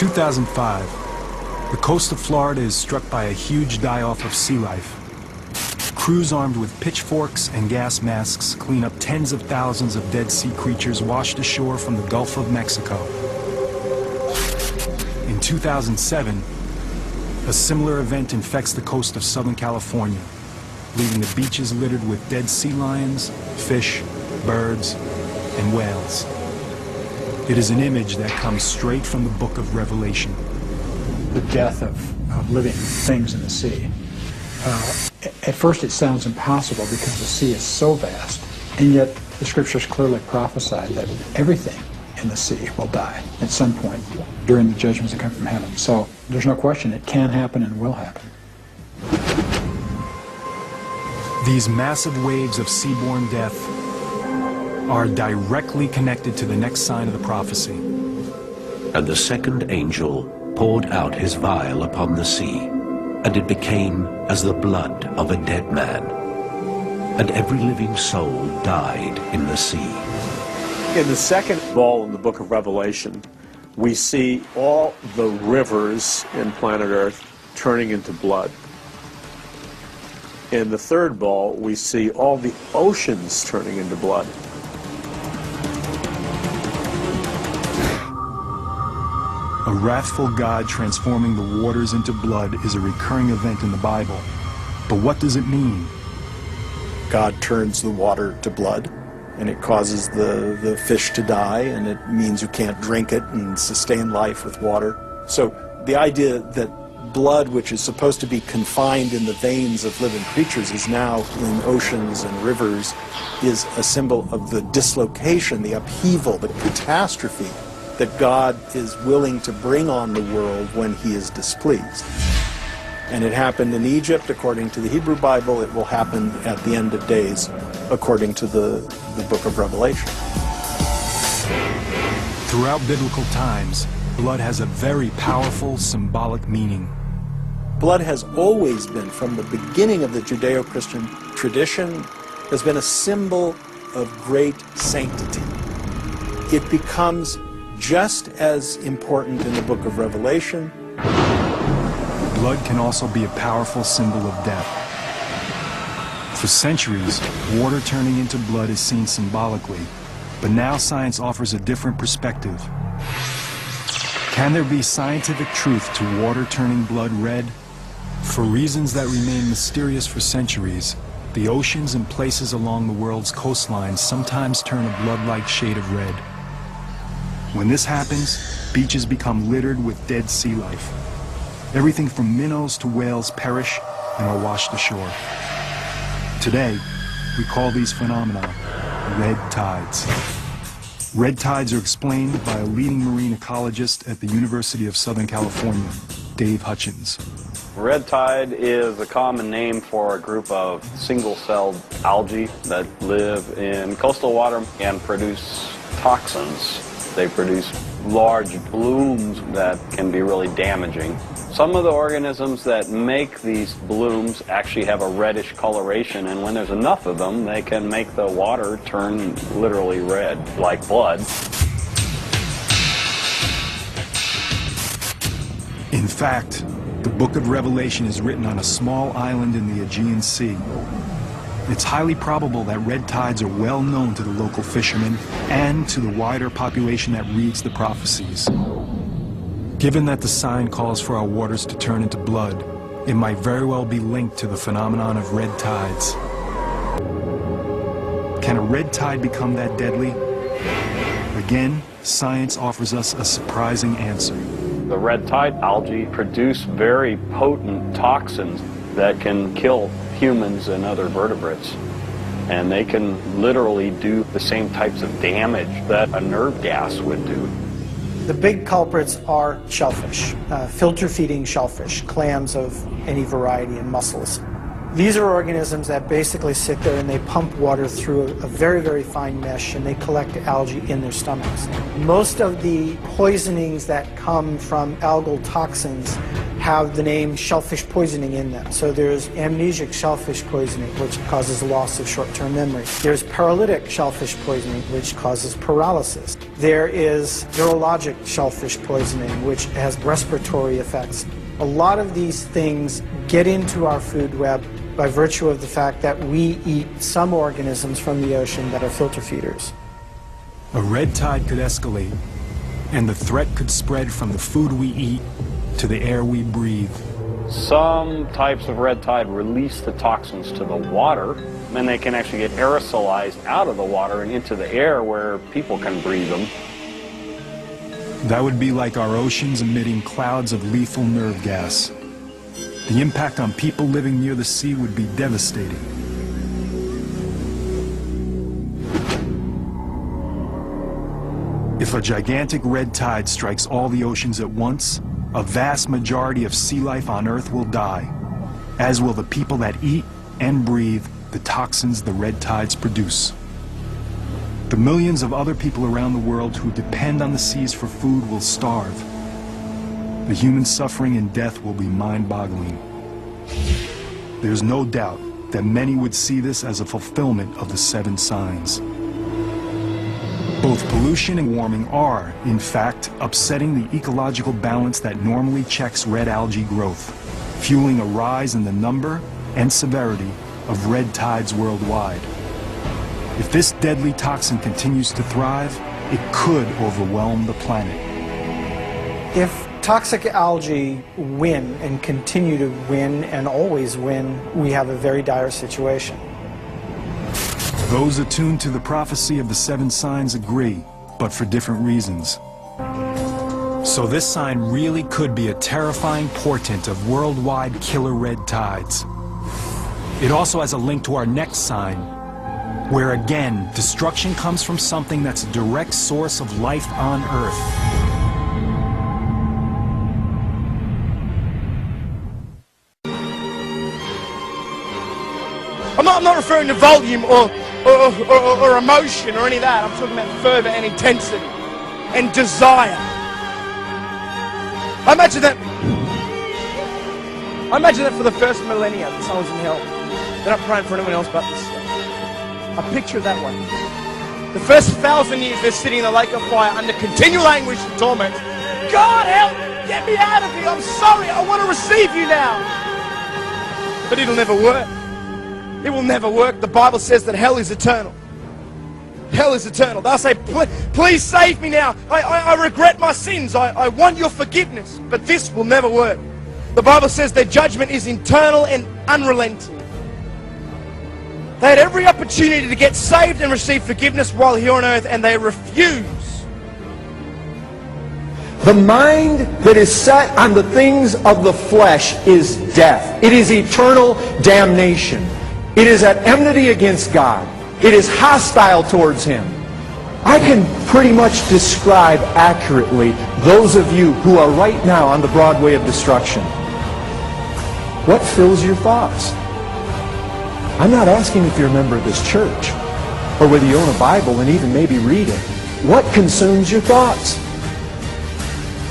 2005, the coast of Florida is struck by a huge die-off of sea life. Crews armed with pitchforks and gas masks clean up tens of thousands of dead sea creatures washed ashore from the Gulf of Mexico. In 2007, a similar event infects the coast of Southern California, leaving the beaches littered with dead sea lions, fish, birds, and whales. It is an image that comes straight from the book of Revelation. The death of living things in the sea. At first it sounds impossible because the sea is so vast, and yet the scriptures clearly prophesy that everything in the sea will die at some point during the judgments that come from heaven. So there's no question it can happen and will happen. These massive waves of seaborne death are directly connected to the next sign of the prophecy. And the second angel poured out his vial upon the sea, and it became as the blood of a dead man, and every living soul died in the sea. In the second bowl in the book of Revelation, we see all the rivers in planet Earth turning into blood. In the third bowl, we see all the oceans turning into blood. A wrathful God transforming the waters into blood is a recurring event in the Bible. But what does it mean? God turns the water to blood, and it causes the fish to die, and it means you can't drink it and sustain life with water. So the idea that blood, which is supposed to be confined in the veins of living creatures, is now in oceans and rivers, is a symbol of the dislocation, the upheaval, the catastrophe that God is willing to bring on the world when he is displeased. And it happened in Egypt according to the Hebrew Bible. It will happen at the end of days according to the book of Revelation. Throughout biblical times, blood has a very powerful symbolic meaning. Blood has always been, from the beginning of the Judeo-Christian tradition, has been a symbol of great sanctity. It becomes just as important in the book of Revelation. Blood can also be a powerful symbol of death. For centuries, water turning into blood is seen symbolically, but now science offers a different perspective. Can there be scientific truth to water turning blood red? For reasons that remain mysterious for centuries, the oceans and places along the world's coastlines sometimes turn a blood-like shade of red. When this happens, beaches become littered with dead sea life. Everything from minnows to whales perish and are washed ashore. Today, we call these phenomena red tides. Red tides are explained by a leading marine ecologist at the University of Southern California, Dave Hutchins. Red tide is a common name for a group of single-celled algae that live in coastal water and produce toxins. They produce large blooms that can be really damaging. Some of the organisms that make these blooms actually have a reddish coloration, and when there's enough of them, they can make the water turn literally red, like blood. In fact, the book of Revelation is written on a small island in the Aegean Sea. It's highly probable that red tides are well known to the local fishermen and to the wider population that reads the prophecies. Given that the sign calls for our waters to turn into blood, it might very well be linked to the phenomenon of red tides. Can a red tide become that deadly? Again, science offers us a surprising answer. The red tide algae produce very potent toxins that can kill humans and other vertebrates. And they can literally do the same types of damage that a nerve gas would do. The big culprits are shellfish, filter-feeding shellfish, clams of any variety, and mussels. These are organisms that basically sit there and they pump water through a very, very fine mesh, and they collect algae in their stomachs. Most of the poisonings that come from algal toxins have the name shellfish poisoning in them. So there's amnesic shellfish poisoning, which causes loss of short-term memory. There's paralytic shellfish poisoning, which causes paralysis. There is virologic shellfish poisoning, which has respiratory effects. A lot of these things get into our food web by virtue of the fact that we eat some organisms from the ocean that are filter feeders. A red tide could escalate, and the threat could spread from the food we eat to the air we breathe. Some types of red tide release the toxins to the water, and they can actually get aerosolized out of the water and into the air where people can breathe them. That would be like our oceans emitting clouds of lethal nerve gas. The impact on people living near the sea would be devastating. If a gigantic red tide strikes all the oceans at once, a vast majority of sea life on Earth will die, as will the people that eat and breathe the toxins the red tides produce. The millions of other people around the world who depend on the seas for food will starve. The human suffering and death will be mind-boggling. There's no doubt that many would see this as a fulfillment of the 7 signs. Both pollution and warming are, in fact, upsetting the ecological balance that normally checks red algae growth, fueling a rise in the number and severity of red tides worldwide. If this deadly toxin continues to thrive, it could overwhelm the planet. If toxic algae win and continue to win and always win, we have a very dire situation. Those attuned to the prophecy of the 7 signs agree, but for different reasons. So this sign really could be a terrifying portent of worldwide killer red tides. It also has a link to our next sign, where again, destruction comes from something that's a direct source of life on Earth. I'm not referring to volume or emotion or any of that. I'm talking about fervor and intensity and desire. I imagine that for the first millennia that someone's in hell. They're not praying for anyone else but this. I picture it that way. The first 1,000 years they're sitting in the lake of fire under continual anguish and torment. God help me! Get me out of here! I'm sorry! I want to receive you now! But it'll never work. It will never work. The Bible says that hell is eternal. Hell is eternal. They'll say, please save me now. I regret my sins. I want your forgiveness. But this will never work. The Bible says their judgment is eternal and unrelenting. They had every opportunity to get saved and receive forgiveness while here on earth, and they refuse. The mind that is set on the things of the flesh is death. It is eternal damnation. It is at enmity against God. It is hostile towards Him. I can pretty much describe accurately those of you who are right now on the broad way of destruction. What fills your thoughts? I'm not asking if you're a member of this church, or whether you own a Bible and even maybe read it. What consumes your thoughts?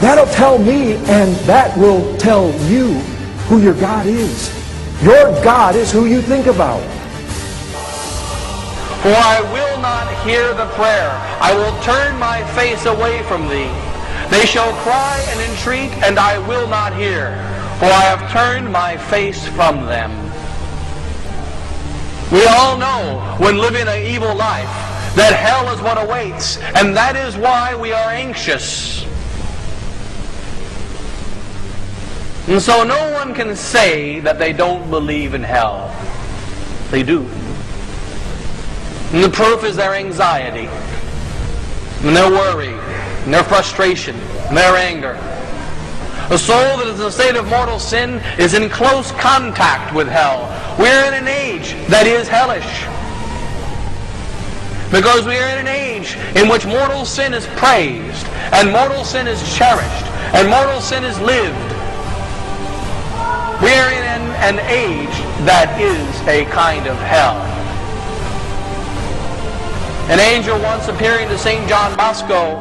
That'll tell me, and that will tell you who your God is. Your God is who you think about. For I will not hear the prayer. I will turn my face away from thee. They shall cry and entreat, and I will not hear. For I have turned my face from them. We all know, when living an evil life, that hell is what awaits, and that is why we are anxious. And so no one can say that they don't believe in hell. They do. And the proof is their anxiety, and their worry, and their frustration, and their anger. A soul that is in a state of mortal sin is in close contact with hell. We're in an age that is hellish. Because we are in an age in which mortal sin is praised, and mortal sin is cherished, and mortal sin is lived. We are in an age that is a kind of hell. An angel once appearing to St. John Bosco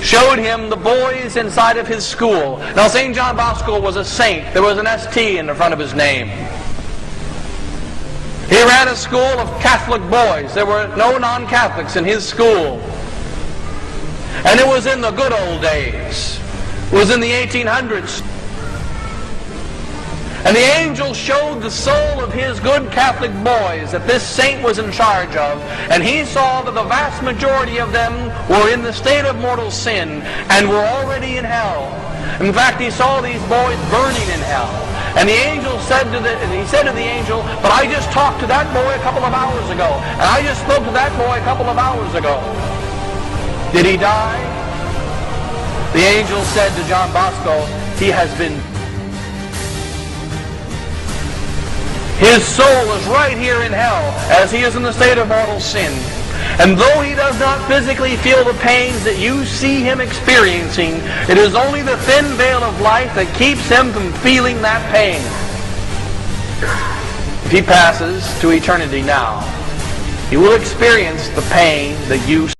showed him the boys inside of his school. Now, St. John Bosco was a saint. There was an ST in the front of his name. He ran a school of Catholic boys. There were no non-Catholics in his school. And it was in the good old days. It was in the 1800s. And the angel showed the soul of his good Catholic boys that this saint was in charge of, and he saw that the vast majority of them were in the state of mortal sin and were already in hell. In fact, he saw these boys burning in hell. And the angel said to the angel, "But I just talked to that boy a couple of hours ago, and I just spoke to that boy a couple of hours ago. Did he die?" The angel said to John Bosco, "He has been. His soul is right here in hell, as he is in the state of mortal sin. And though he does not physically feel the pains that you see him experiencing, it is only the thin veil of life that keeps him from feeling that pain. If he passes to eternity now, he will experience the pain that you